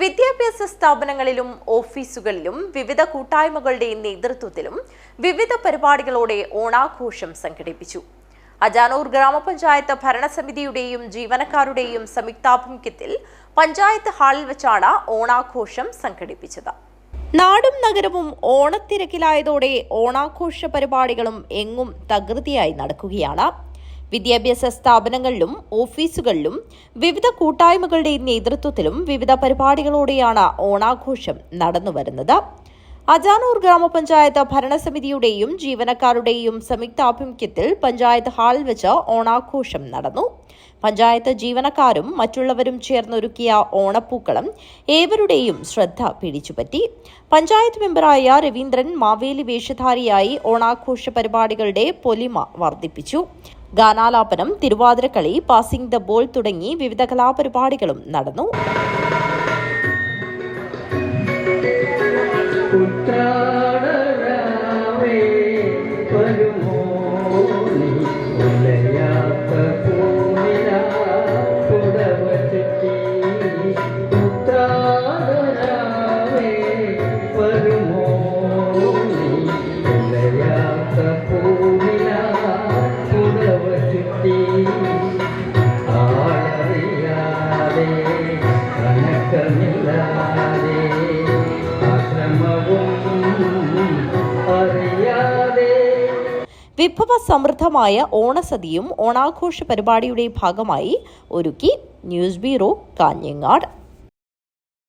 വിദ്യാഭ്യാസ സ്ഥാപനങ്ങളിലും ഓഫീസുകളിലും വിവിധ കൂട്ടായ്മകളുടെ നേതൃത്വത്തിലും വിവിധ പരിപാടികളോടെ ഓണാഘോഷം സംഘടിപ്പിച്ചു. അജാനൂർ ഗ്രാമപഞ്ചായത്ത് ഭരണസമിതിയുടെയും ജീവനക്കാരുടെയും സംയുക്താഭിമുഖ്യത്തിൽ പഞ്ചായത്ത് ഹാളിൽ വെച്ചാണ് ഓണാഘോഷം സംഘടിപ്പിച്ചത്. നാടും നഗരവും ഓണത്തിരക്കിലായതോടെ ഓണാഘോഷ പരിപാടികളും എങ്ങും തകൃതിയായി നടക്കുകയാണ്. വിദ്യാഭ്യാസ സ്ഥാപനങ്ങളിലും ഓഫീസുകളിലും വിവിധ കൂട്ടായ്മകളുടെ നേതൃത്വത്തിലും വിവിധ പരിപാടികളോടെയാണ് ഓണാഘോഷം നടന്നുവരുന്നത്. അജാനൂർ ഗ്രാമപഞ്ചായത്ത് ഭരണസമിതിയുടെയും ജീവനക്കാരുടെയും സംയുക്താഭിമുഖ്യത്തിൽ പഞ്ചായത്ത് ഹാളിൽ വെച്ച് ഓണാഘോഷം നടന്നു. പഞ്ചായത്ത് ജീവനക്കാരും മറ്റുള്ളവരും ചേർന്നൊരുക്കിയ ഓണപ്പൂക്കളം ഏവരുടെയും ശ്രദ്ധ പിടിച്ചുപറ്റി. പഞ്ചായത്ത് മെമ്പറായ രവീന്ദ്രൻ മാവേലി വേഷധാരിയായി ഓണാഘോഷ പരിപാടികളുടെ പൊലിമ വർദ്ധിപ്പിച്ചു. ഗാനാലാപനം, തിരുവാതിരക്കളി, പാസിംഗ് ദ ബോൾ തുടങ്ങി വിവിധ കലാപരിപാടികളും നടന്നു. വിഭവ സമൃദ്ധമായ ഓണസദ്യയും ഓണാഘോഷ പരിപാടിയുടെ ഭാഗമായി ഒരുക്കി. News bureau, Kanhangad.